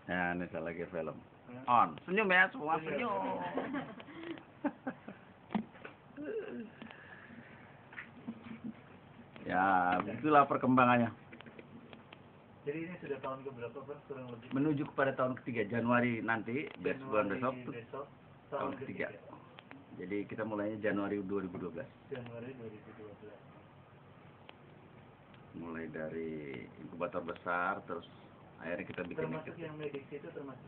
Nah, ini saya lagi film. On. Senyum ya, semua senyum. Ya, itulah perkembangannya. Jadi ini sudah tahun ke berapa, Pak? Kurang lebih. Menuju kepada tahun ketiga, Januari nanti, bulan besok, tahun ketiga. Jadi kita mulainya Januari 2012. Januari 2012. Mulai dari inkubator besar, terus akhirnya kita bikin. Termasuk yang medis itu termasuk?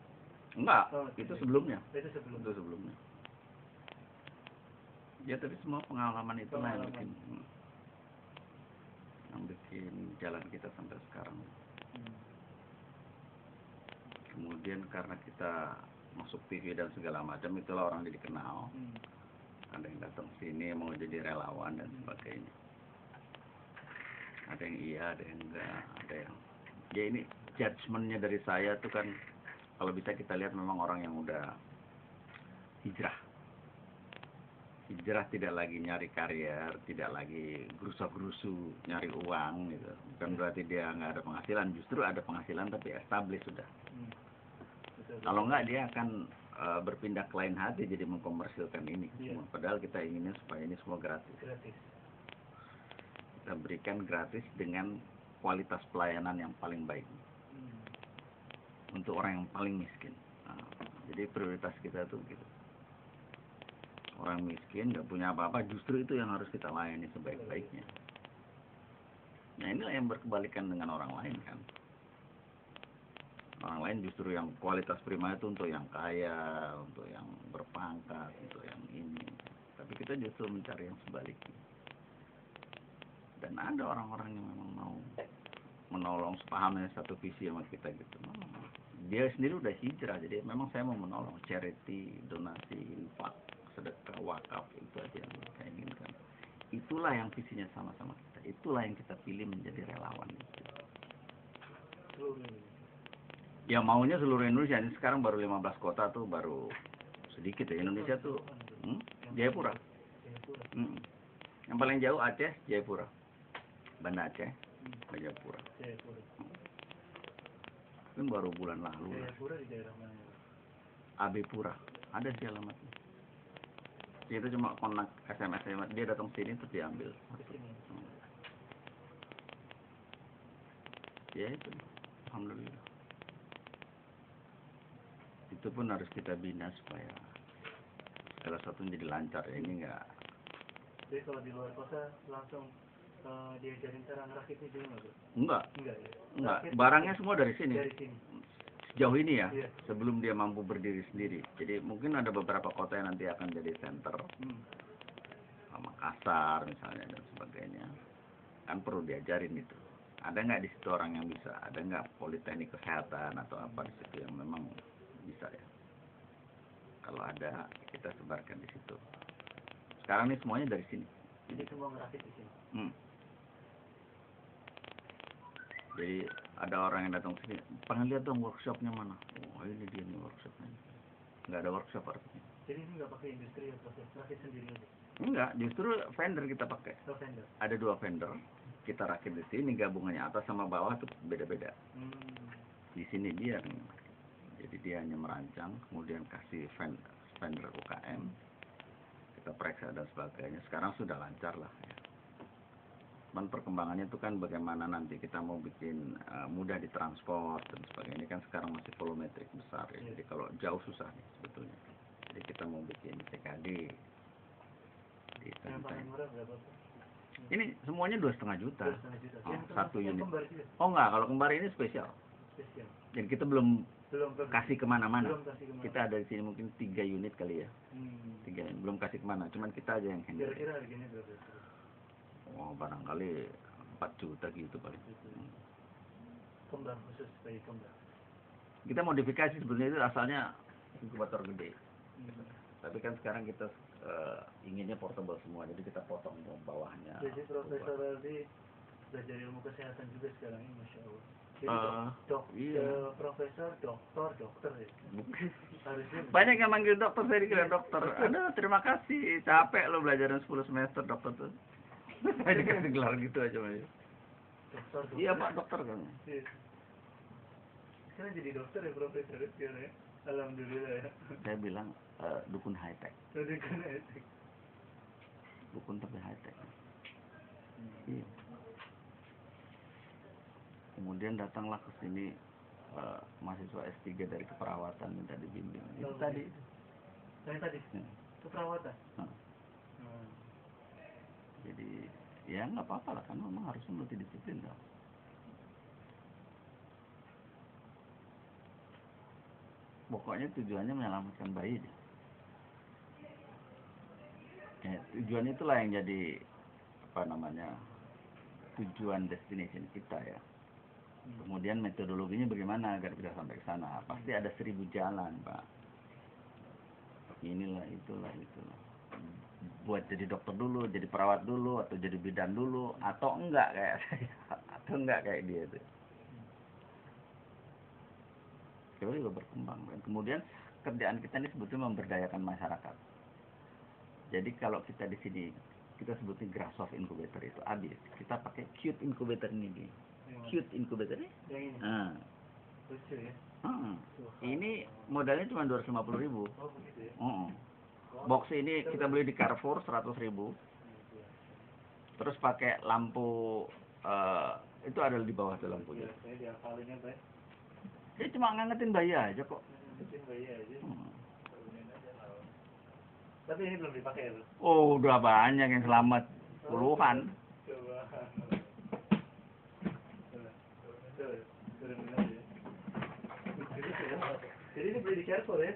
Enggak, itu sebelumnya. Itu sebelumnya. Ya, tapi semua pengalaman itu yang bikin jalan kita sampai sekarang. Kemudian karena kita masuk TV dan segala macam, itulah orang jadi kenal. Ada yang datang sini mau jadi relawan dan sebagainya. Ada yang iya, ada yang enggak, ada yang ya ini judgementnya dari saya tuh kan kalau bisa kita lihat memang orang yang udah hijrah tidak lagi nyari karier, tidak lagi gerusa-gerusu nyari uang gitu. Bukan berarti dia nggak ada penghasilan, justru ada penghasilan tapi established sudah. Kalau nggak dia akan berpindah ke lain hati jadi mengkomersilkan ini semua. Padahal kita inginnya supaya ini semua gratis. Kita berikan gratis dengan kualitas pelayanan yang paling baik untuk orang yang paling miskin. Jadi prioritas kita tuh gitu. Orang miskin nggak punya apa-apa, justru itu yang harus kita layani sebaik-baiknya. Nah, inilah yang berkebalikan dengan orang lain kan. Orang lain justru yang kualitas prima itu untuk yang kaya, untuk yang berpangkat, untuk yang ini. Tapi kita justru mencari yang sebaliknya. Dan ada orang-orang yang memang mau menolong, sepahamnya satu visi sama kita gitu. Dia sendiri udah hijrah, jadi memang saya mau menolong, charity, donasi, infak, sedekah, wakaf, itu aja yang mereka inginkan. Itulah yang visinya sama-sama kita. Itulah yang kita pilih menjadi relawan itu. Ya maunya seluruh Indonesia. Ini sekarang baru 15 kota tuh, baru sedikit ya. Indonesia tuh Jayapura. Yang paling jauh Aceh, Jayapura. Banda Aceh, Jayapura. Kan baru bulan lalu. Jayapura di daerah mana? Abipura. Ada sih alamatnya. Itu cuma kontak SMS, dia datang sini terus diambil. Ya itu, alhamdulillah. Itu pun harus kita bina supaya salah satu jadi lancar ya. Ini enggak. Jadi kalau di luar kota langsung diajarin cara ngerakitnya juga nggak? Enggak. Barangnya semua dari sini. Dari sini. Sejauh ini ya, sebelum dia mampu berdiri sendiri. Jadi mungkin ada beberapa kota yang nanti akan jadi center. Makassar misalnya dan sebagainya. Kan perlu diajarin itu. Ada nggak di situ orang yang bisa? Ada nggak politeknik kesehatan atau apa di situ yang memang bisa ya? Kalau ada, kita sebarkan di situ. Sekarang ini semuanya dari sini. Jadi semua ngerakit di sini. Jadi ada orang yang datang ke sini, pengen lihat dong workshopnya mana? Oh ini dia nih workshopnya. Nggak ada workshop artinya. Jadi ini nggak pakai industri ya, proses rakit sendiri aja? Enggak, justru vendor kita pakai. Vendor. Ada 2 vendor. Kita rakit di sini, gabungannya atas sama bawah tuh beda-beda. Di sini dia, jadi dia hanya merancang, kemudian kasih vendor UKM, kita periksa dan sebagainya. Sekarang sudah lancar lah. Ya. Dan perkembangannya itu kan bagaimana nanti kita mau bikin mudah ditransport dan sebagainya. Ini kan sekarang masih volumetrik besar ya. Jadi kalau jauh susah nih sebetulnya. Jadi kita mau bikin TKD. Yang paling murah berapa? Ini semuanya 2,5 juta. 2,5 juta. Satu unit. Oh enggak, kalau kembar ini spesial. Dan kita belum kasih kemana-mana. Kita ada di sini mungkin 3 unit kali ya. 3 unit. Belum kasih kemana. Cuman kita aja yang handle. Kira-kira harganya berapa? Oh barangkali 4 juta gitu paling. Kembar khusus bagi kembar. Kita modifikasi sebenarnya itu asalnya inkubator gede. Tapi kan sekarang kita inginnya portable semua, jadi kita potong bawahnya. Jadi Profesor Aldi belajar ilmu kesehatan juga sekarang ini, Masya Allah. Jadi profesor, dokter ya. Banyak yang manggil dokter, saya dikira dokter. Aduh, terima kasih, capek lo belajarin 10 semester dokter tuh. Saya dikasih gelar gitu aja Mas. Dokter. Iya Pak, dokter kan. Sekarang jadi dokter ya, profesor sekarang ya. Alhamdulillah ya. Saya bilang dukun high tech. Dukun high tech. Dukun tapi high tech. Iya. Kemudian datanglah ke sini mahasiswa S3 dari keperawatan minta dibimbing. Itu tadi. Yang tadi? Ya. Keperawatan? Jadi ya nggak apa-apa lah, kan memang harus multidisiplin dong. Pokoknya tujuannya menyelamatkan bayi. Ya, tujuan itulah yang jadi tujuan destination kita ya. Kemudian metodologinya bagaimana agar bisa sampai ke sana? Pasti ada 1000 jalan, Pak. Inilah, itulah. Buat jadi dokter dulu, jadi perawat dulu, atau jadi bidan dulu, atau enggak kayak saya, atau enggak kayak dia itu. Kita juga berkembang. Dan kemudian kerjaan kita ini sebetulnya memberdayakan masyarakat. Jadi kalau kita di sini, kita sebutnya Grassoft Incubator itu habis. Kita pakai Cute Incubator ini. Cute Incubator ini? Yang ini? Lucu ya? Ini modalnya cuma 250.000. Oh begitu ya? Box ini kita beli di Carrefour 100.000. Terus pakai lampu, itu ada di bawah tuh lampunya. Saya diapalinnya, Pak. Dia cuma ngangetin bayi aja kok. Ngangetin bayi aja. Tapi ini belum dipakai ya, Bro? Oh, udah banyak yang selamat. Puluhan. Jadi ini beli di Carrefour ya?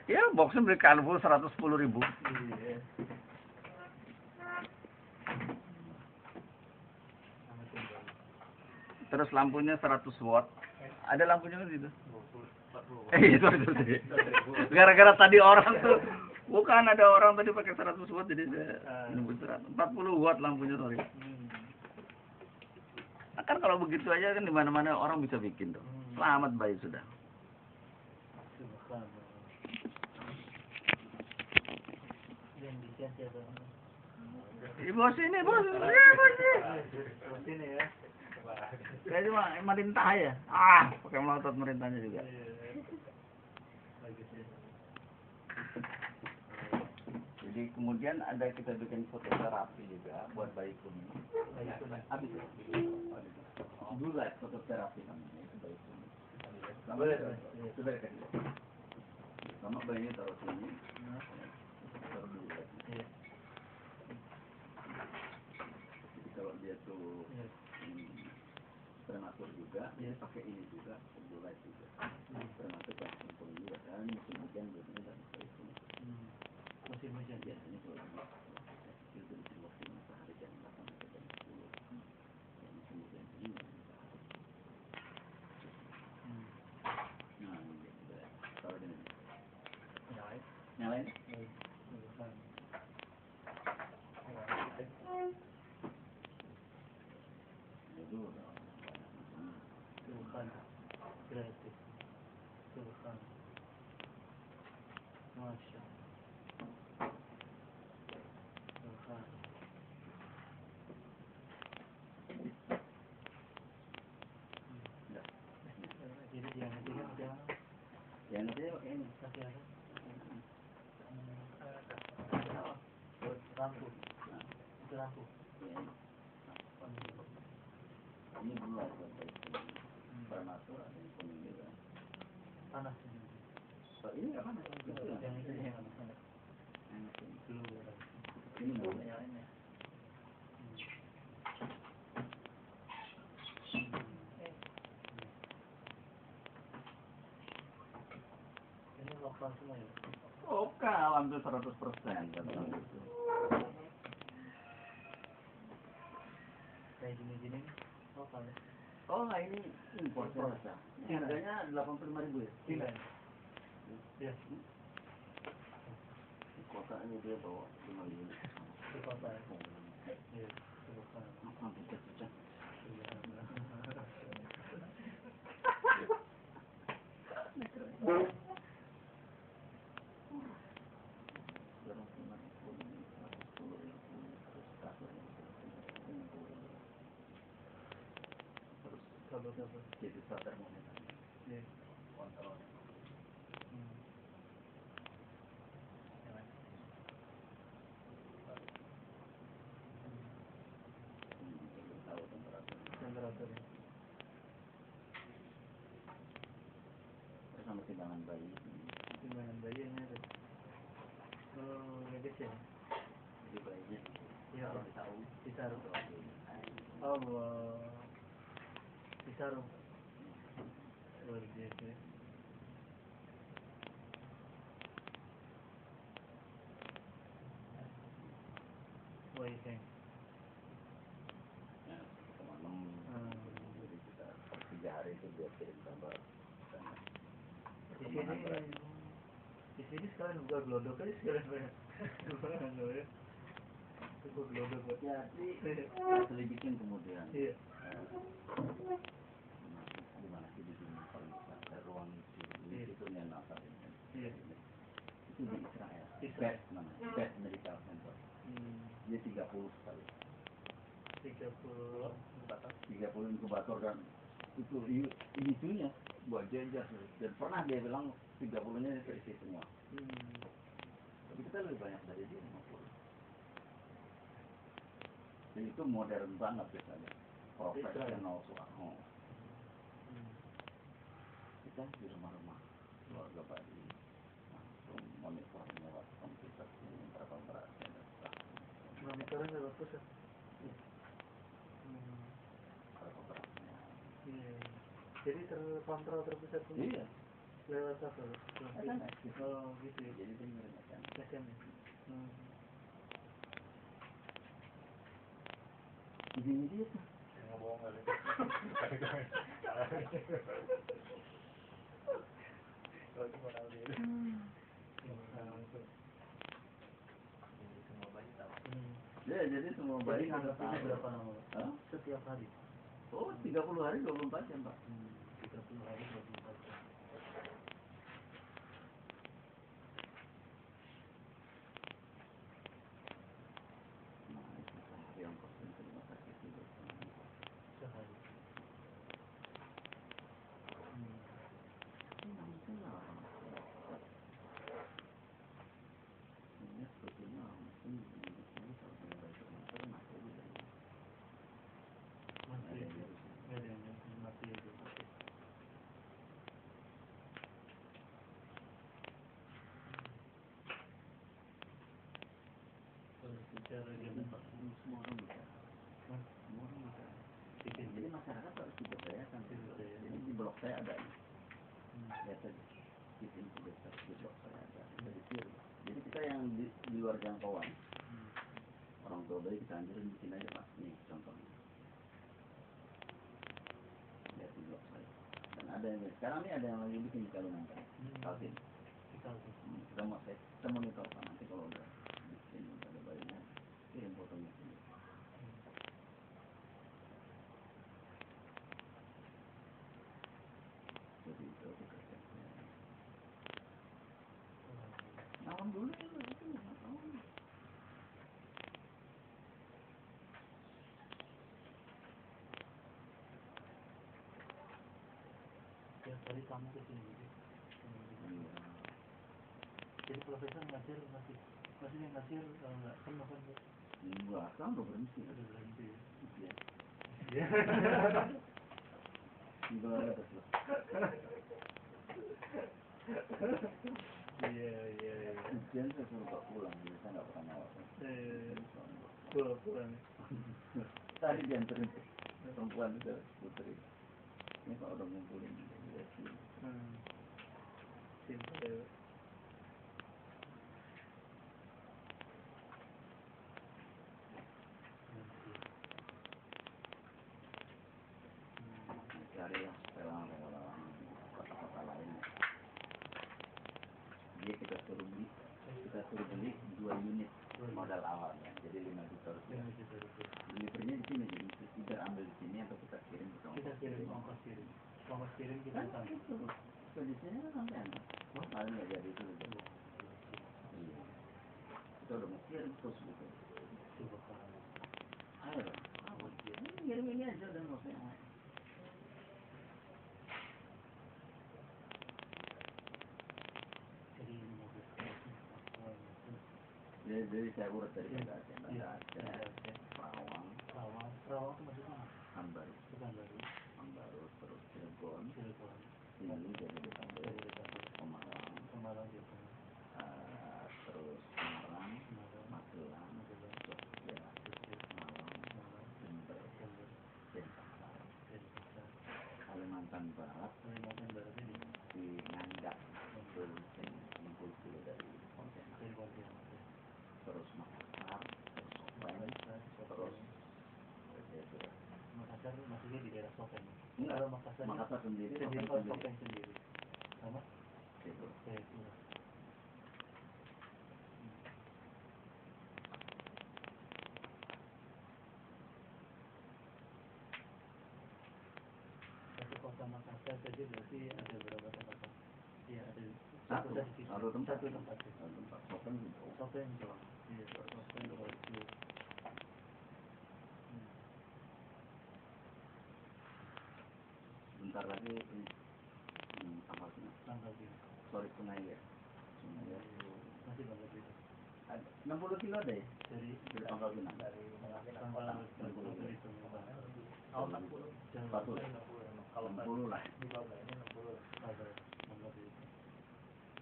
Ya, boxnya beli Carrefour 110.000. Iya. Terus lampunya 100 watt. Ada lampunya kan gitu. 40. Itu. Gara-gara tadi orang tuh, bukan ada orang tadi pakai 100 watt, jadi saya nunggu 40 watt lampunya sorry. Nah, kan kalau begitu aja kan di mana-mana orang bisa bikin dong. Selamat bayi sudah. Bos ini, bos. Bos ini ya. Saya cuma merintah ya. Pakai melotot merintahnya juga. Jadi kemudian ada kita bikin fototerapi juga buat bayi kuning. Habis ya? Blue light fototerapi namanya itu bayi kuning. Sama bayinya taruh sini. Taruh dulu lagi. Jadi kalau dia tuh prematur juga, dia pakai ini juga, blue light juga. Prematur pakai handphone juga, dan musim hujan biasanya dan bayi kuning. Musim hujan biasanya kalau itu di waktu matahari jam 8 sampai jam 10. Ya musim hujan ini matahari. Nah, ini juga taruh di sini. Nyalain? Tuhan gratis. Tuhan. Masya Tuhan. Jadi jangan pakai ini. Pakai apa? Lampu. Itu lampu. Ini dulu ada prematur ada yang kuning juga. Panas. Ini nggak panas. Yang ini yang panas. Ini belum nyalainnya. Ini lokal semua ya? Oke, hampir 100%. Kayak gini-gini lokal ya? Oh, nah ini impor proses. Ini harganya 85.000 ya? Iya. Iya. Di kota ini dia bawa 5 unit. Di kota ya? Iya, di kota. Pecah-pecah. Jadi termometer. Iya. kontrol. Tahu temperaturnya. Terus sama timbangan bayi. Timbangan bayinya ada. Oh, medis ya. Jadi bayinya Iya, ditaruh. Oh, ditaruh. Luar biasa. What do you think? Ya, malam. Jadi kita per 3 hari itu dia kirim kabar. Di sini sekalian buka glodok aja sekalian banyak. Buka glodok buat. Ya, selidikin kemudian. Iya. Gimana sih di sini paling besar ada ruang itu neonatal ini. Iya. Itu di Israel. BET namanya, BET Medical Center. Dia 30 sekali. 30 inkubator dan itu itunya buat jajar dan pernah dia bilang 30-nya terisi semua. Tapi kita lebih banyak dari dia 50. Dan itu modern banget biasanya. Profesional soal. Kita di rumah-rumah keluarga bayi langsung monitor lewat komputer ini berapa beratnya dan Monitornya lewat pusat. berapa beratnya. Iya. Jadi terkontrol terpusat semua. Iya. Lewat apa? SMS. Oh gitu ya. Jadi dia ngirim SMS. Ini dia tuh. Nggak bohong kali. Kalau cuma tahu dia. Semua bayi tahu. Ya, jadi semua bayi Jadi tahu. berapa lama? Setiap hari. Oh, 30 hari 24 jam, Pak. 30 hari 24 jam. Nah, itu sehari yang kosten ke rumah sakit itu. Sehari. Mungkin lah. Ini sebetulnya mungkin ini kalau tinggal di rumah sakit mati aja. Mati aja. Nggak ada yang mati aja. Kalau secara zaman vaksin Semua orang bisa. Semua orang bisa. Jadi masyarakat harus diberdayakan. Jadi di blok saya ada. Lihat aja. Di blok saya ada. Dari sini. Jadi kita yang di luar jangkauan. Orang tua bayi kita anjurin bikin aja Pak. Nih contohnya. Lihat di blok saya. Dan ada yang sekarang ini ada yang lagi bikin di Kalimantan. Kaltim. Kita monitor Pak. Nanti kalau udah bikin ada bayinya, kirim fotonya sini. Jadi itu kita cek. Alhamdulillah itu nggak tahu. Tiap hari kamu kesini. Jadi profesor ngajar masih yang ngajar nggak penuh kan? Enggak, sekarang udah berhenti. Udah berhenti. Iya. Iya. Enggak ada terus. Iya. Ujian saya suruh gak pulang, jadi saya nggak pernah ngawal. Pulang. Tadi dianterin perempuan itu putri. Ini kalau udah ngumpulin dia sih. Simple. Cari yang setelah kota-kota lain. Dia kita suruh beli 2 unit modal awalnya, jadi 5 juta rupiah. Delivernya di sini, jadi kita ambil di sini atau kita kirim ke Kita kirim ongkos kirim kita kan itu kondisinya kan sampai enak. Paling nggak jadi itu udah. Iya. Kita udah mau kirim terus gitu. Ayo, kirim ini aja dan nggak usah yang lain. Jadi saya urut dari Aceh, Iya. Aceh, Perawang Perawang itu maksudnya mana? Pekanbaru, terus Cilegon, ini Jabodetabek, Semarang, terus Semarang, Magelang, Jogja, Malang, Jember, Denpasar, Kalimantan Barat ini di Ngandak, itu Bengkulu dari Pontianak, terus Makassar, terus Makassar maksudnya di daerah Sopeng. Enggak, Kalau Makassar sendiri, Sopeng sendiri. Sama? Gitu. Jayapura. Satu kota Makassar saja berarti ada berapa tempat? Iya, ada satu tempat. Sopeng gitu. Sopeng doang. Iya, Sopeng doang. Bentar lagi Tanggal ini. Sorry, Sungai ya. Masih Pangkal Pinang. 60 kilo deh Dari Pangkal Pinang. Dari tanggal 60 itu. tahun 60. 40. Kalau 60 lah. di bawah ini 60. Tanggal itu.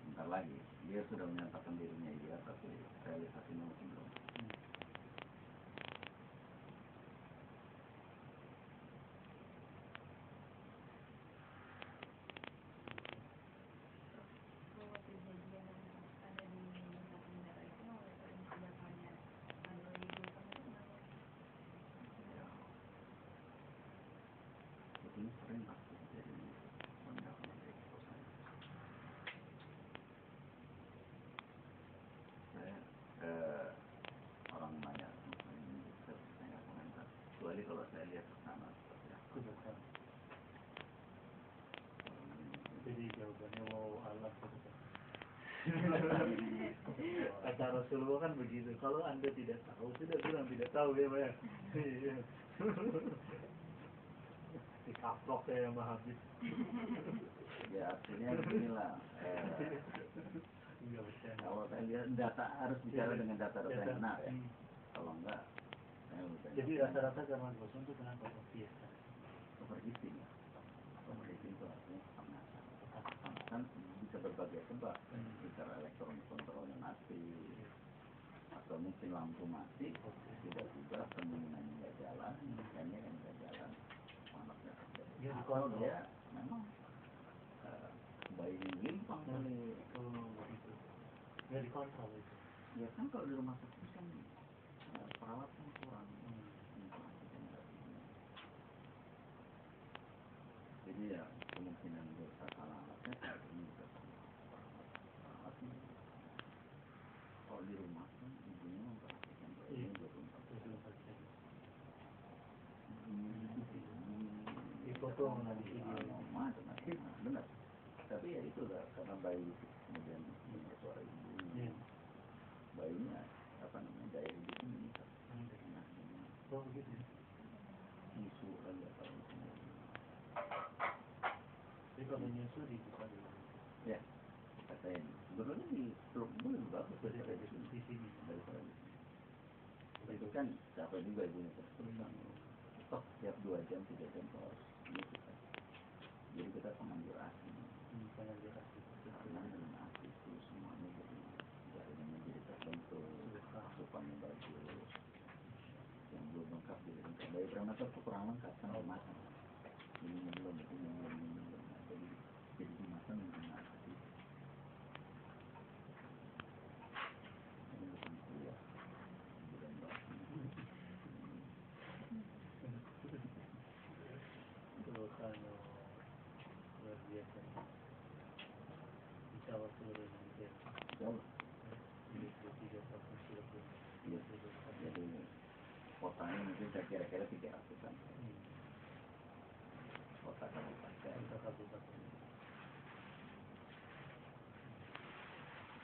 Bentar lagi. Dia sudah menyatakan dirinya iya, tapi realisasinya masih belum. Ini sering pasti jadi pendapat dari saya orang banyak saya komentar kecuali kalau saya lihat ke sana seperti apa. Jadi jawabannya mau Allah gitu. Kata Rasulullah kan begitu. Kalau Anda tidak tahu, sudah bilang tidak tahu ya, Pak. Dikaplok saya sama Habib. Ya artinya beginilah. Kalau saya lihat data harus bicara dengan data yang benar ya. Kalau enggak, saya jadi rata-rata zaman bosan itu kenapa kok biasa? overheating ya. Overheating itu artinya kepanasan bisa berbagai sebab. Bicara elektronik kontrolnya mati, atau mungkin lampu mati, tiba-tiba pendinginannya nggak jalan, mesinnya kan nggak jalan, panasnya terjadi. Atau dia memang bayi limpang kali. Nggak dikontrol itu. Ya kan kalau di rumah sakit kan perawatan kurang. Jadi ya kemungkinan dosa salah alatnya saat ini bisa perawatan. Kalau di rumah kan ibunya memperhatikan bayinya 24 jam. Di foto mana di video? Benar. Tapi ya itu lah karena bayi kemudian bersuara ibu. Bayinya apa namanya daya hidupnya meningkat. Oh begitu. Nyusu lagi apa namanya. Jadi kalau nyusu dibuka dulu. Ya, katanya. Sebenarnya di peluk ibu lebih bagus daripada di sini. Tapi kan capek juga ibunya terus-terusan. Toh tiap 2 jam 3 jam harus nyusu kan. Jadi kita pengambil asi. Karena dengan asi itu semuanya jadi jaringannya jadi terbentuk, asupannya bagus. Yang belum lengkap jadi lengkap. Bayi prematur kurang lengkap kan dimakan. Ini belum, itu belum. Jadi dimakan dengan asi. Ini bukan kuliah. Bukan bahasa. Itu kalau luar biasa. Insya Allah seluruh Indonesia. Insya Allah. Jadi 3 provinsi lebih. Iya. Jadi kotanya mungkin saya kira-kira 300-an. Kota kabupaten.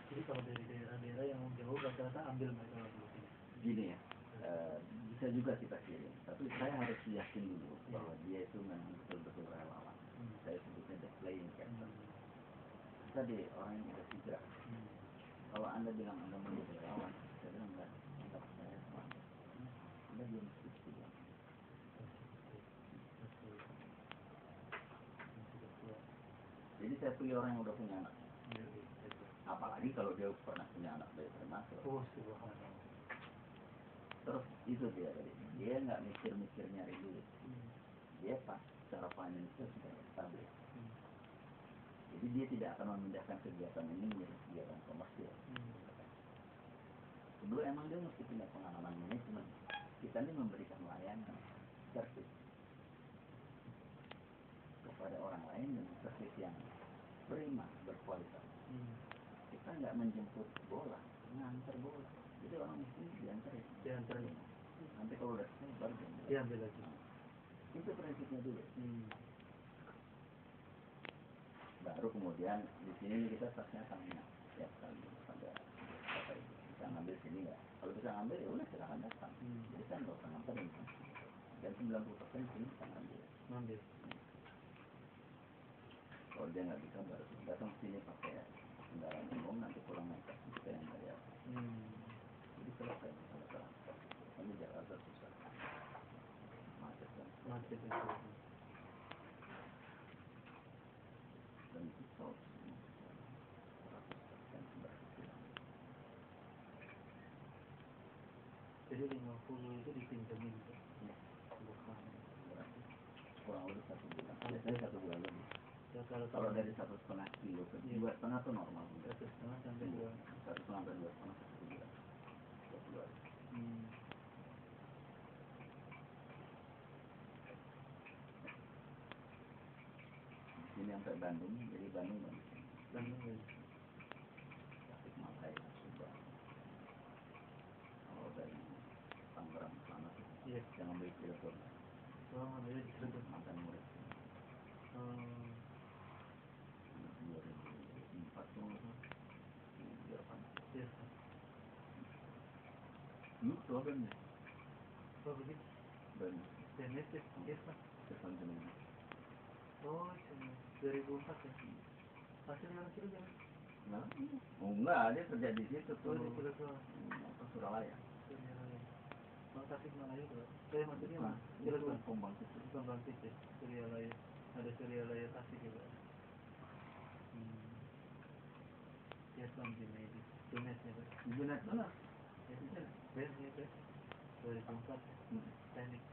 Jadi kalau dari daerah-daerah yang jauh rata-rata ambil mereka dulu sini. Gini ya, bisa juga kita kirim. Tapi saya harus yakin dulu bahwa dia itu memang betul-betul relawan. Saya sebutnya the playing captain. Tadi orang yang ada 3. Kalau Anda bilang Anda mau jadi relawan, saya bilang enggak percaya sama Anda belum skripsi bang. Jadi saya pilih orang yang udah punya anak. Apalagi kalau dia pernah punya anak dari prematur. Oh, subhanallah. Terus itu dia nggak mikir nyari duit. Dia pas secara financial sudah stabil. Jadi dia tidak akan memindahkan kegiatan ini menjadi kegiatan komersil. Kedua, emang dia mesti punya pengalaman manajemen. Kita ini memberikan layanan servis kepada orang lain dengan servis yang prima, berkualitas. Kita nggak menjemput bola, nganter bola. Jadi orang miskin diantarin. Nanti kalau udah selesai baru diambil lagi. Itu prinsipnya dulu. Baru kemudian di sini kita tasnya sama setiap kali pada apa itu bisa ngambil sini nggak? Kalau bisa ngambil ya udah silakan datang. Jadi kan nggak usah nganterin. Dan 90% sini bisa ngambil. Kalau dia nggak bisa baru datang sini pakai kendaraan umum, nanti pulang naik taksi kita yang bayar. Jadi selesai masalah. Tapi Jakarta susah, macet kan. Dan itu soal 100% berhasil. Jadi 50 itu dipinjemin ya? Kurang lebih 1 bulan. Biasanya 1 bulan lebih. Ya, kalau dari 1,5 kilo ke 2,5 tuh normal. 1,5 sampai 2. 1,5 sampai 2,5 1 bulan. 20 hari. Ini sampai Bandung, jadi Bandung Bandung. Tasikmalaya sudah. Kalau dari Tangerang ke sana tuh, yang ambil Cirebon. Ambil di Cirebon. Mantan murid. 2004 tuh Jerman. Tuh apa ini? Oh begitu. Benes ya, Jerman jenis. Oh, 2004 ya. Hasilnya orang Cirebon. Nah, enggak, dia kerja di situ tuh. Di Cirebon. Suralaya. Oh, Tasikmalaya itu. Maksudnya mana? Cirebon. Pembangkit ya. Suralaya. Ada Suralaya Tasik juga. Jerman Junaidi. Benes ya, Pak. Benes benar. Benes ya, 2004. Teknik.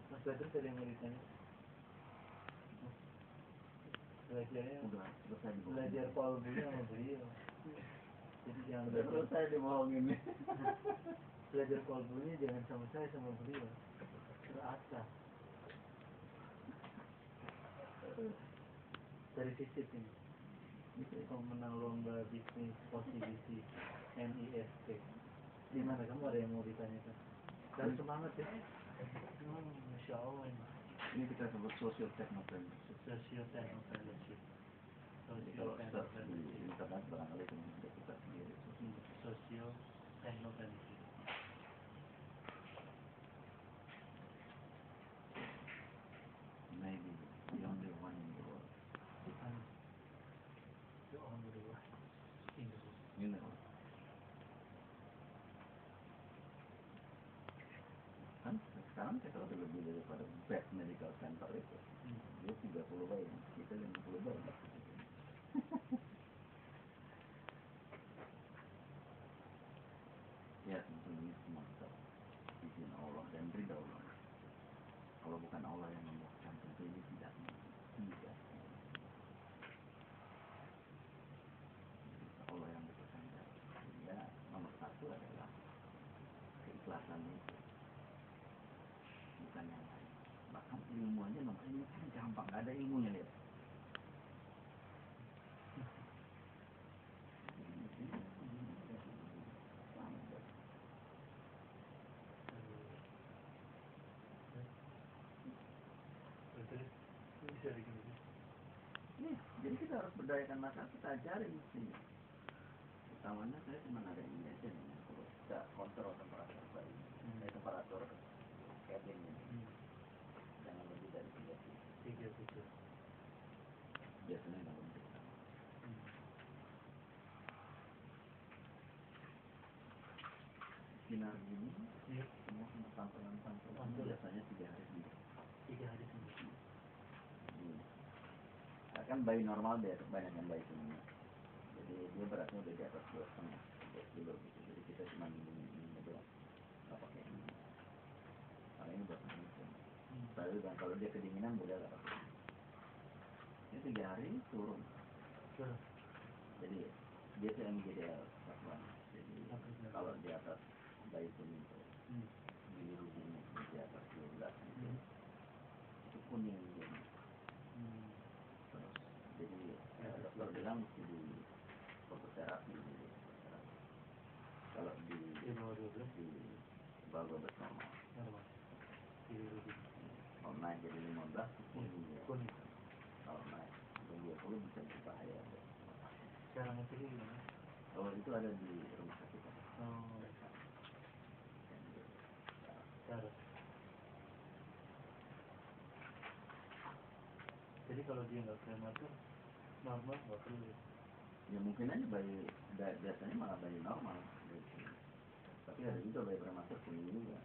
Mas Badrus ada yang mau ditanya? Belajarnya Udah selesai dibohongin. belajar Paul Budi sama beliau. Jadi jangan Udah selesai dibohongin nih. Belajar Paul Budi jangan sama saya, sama beliau. Terasa. Dari sisi ini. Pemenang lomba bisnis OCBC NIST. Di mana kamu ada yang mau ditanyakan? Harus semangat ya. Masya Allah ini. Ini kita sebut social technopreneurship. Social technopreneurship. Jadi kalau search di internet barangkali teman kita sendiri. Social technopreneurship. Maybe the only one in the world. The only one in the world. You know. Kan sekarang kita udah lebih daripada best medical center itu. Dia 30 bayi, kita 50 bayi. Ya tentu ini semua izin Allah dan ridha Allah. Kalau bukan Allah yang membuatkan tentu ini tidak. Allah yang berkehendak. Ya nomor 1 adalah keikhlasan itu. Bukan yang lain. Bahkan ilmu aja nomor ini kan gampang, gak ada ilmunya lihat. Jadi kita harus berdayakan masyarakat, kita ajarin mestinya. Utamanya saya cuma ada ini aja nih, kalau kita kontrol temperatur bayi, temperatur cabin ini, jangan lebih dari 30. Biasanya nggak lebih. webinar gini Iya. semua sama tampilan Tampil. biasanya 3 hari seminggu. 3 hari seminggu. Kan bayi normal banyak yang bayi seminggu. Jadi dia beratnya udah di atas 2,5 kilo gitu. Jadi kita cuma ini doang, nggak pakai ini. Karena ini buat manusia. Tapi kalau dia kedinginan boleh lah pakai. Ini 3 hari turun. Jadi dia tuh MGDL satuan. Jadi kalau di atas bayi seminggu, bilirubinnya di atas 12 itu kuning dia. Terus jadi dokter bilang mesti di fototerapi gitu. Kalau di bawah 12 normal. Kalau naik jadi 15 kuning. Kalau naik jadi 20 bisa berbahaya. Sekarang itu gimana? Kalau itu ada di rumah sakit. Harus. Jadi kalau dia nggak prematur, normal nggak perlu. Ya mungkin aja bayi biasanya malah bayi normal. Tapi ada juga bayi prematur kuning juga.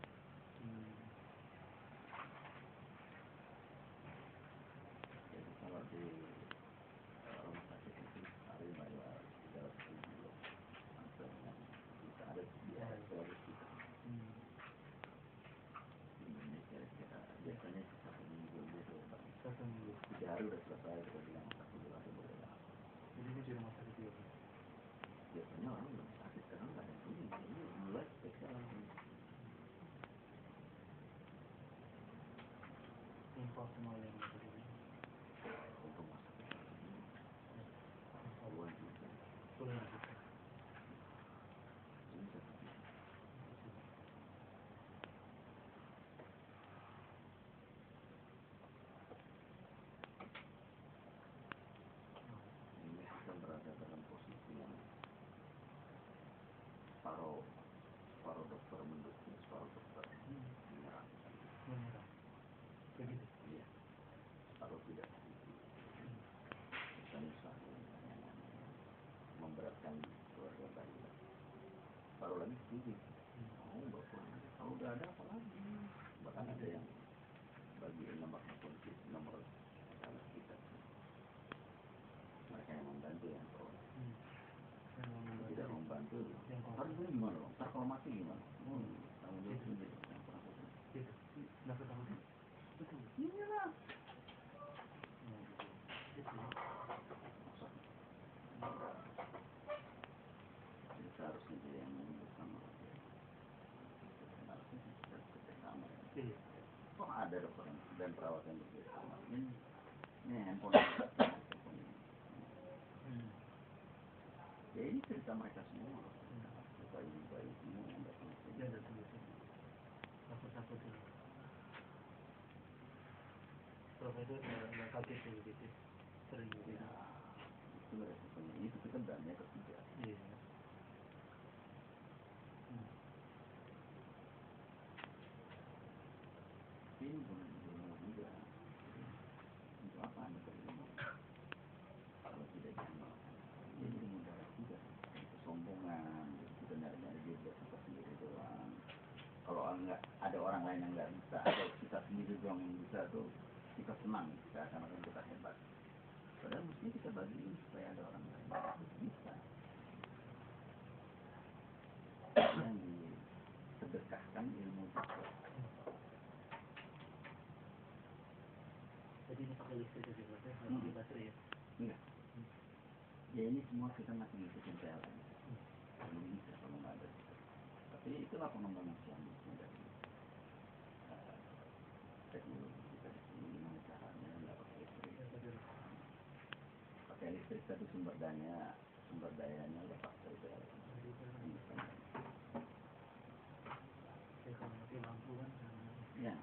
Jadi kalau di rumah sakit itu ada bayar 300.000 sampai bisa ada di atas 200 juta. Di Indonesia kita biasanya satu minggu gitu. 3 hari udah selesai, kita bilang 1 hari boleh lah. Jadi ini di rumah sakit juga. Biasanya orang belum sakit karena nggak ada ini. Ini mulai spesial. Info semua yang ada di sini. Untuk masuk ke sini, puluhan juta. Puluhan juta. Ini satu juta. Ini kita berada dalam posisi yang paruh dokter mendukung, paruh dokter menyerang. Begitu. Iya, paruh tidak setuju. Kita misalnya memberatkan keluarga bayi, paruh lagi setuju. Oh, bapak, kalau udah ada apa lagi? Bahkan ada yang bagi nomor polisi, nomor anak kita. Mereka yang membantu yang pro. Tidak membantu. Harus ini gimana dong? Ntar kalau mati gimana? Tanggung jawab sendiri. Gitu. Nggak ketemu. Betul. Iya lah. Jadi seharusnya dia yang ngomong sama dia. Harusnya kita kerjasama. Iya. Kok ada dokter dan perawat yang bekerjasama? Ini handphone. Ya ini cerita mereka semua. Bayi-bayi semua yang datang ke sini. Dia datang ke sini. Takut-takut dulu. Prof itu nggak kaget ya begitu. Sering gitu. Ya, itu resikonya. Itu kita berani atau tidak? Iya. Ini belum juga. Untuk apa Anda berilmu? Kalau tidak diamal. Jadi mudah juga. Kesombongan. Kita nyari-nyari dia buat kita sendiri doang. Kalau ada orang lain yang nggak bisa, atau kita sendiri doang yang bisa tuh, kita senang. Kita akan kita hebat. Padahal mestinya kita bagiin supaya ada orang lain bisa. Yang disedekahkan ilmu juga. Jadi ini pakai listrik aja berarti nggak pakai baterai ya? Enggak. Ya ini semua kita masih ngikutin PLN. Belum bisa kalau nggak ada. Tapi itulah pengembangan selanjutnya dari teknologi kita di sini. Gimana caranya nggak pakai listrik? Pakai listrik tapi sumber dayanya lepas dari PLN. Ya kalau mati lampu kan. Ya.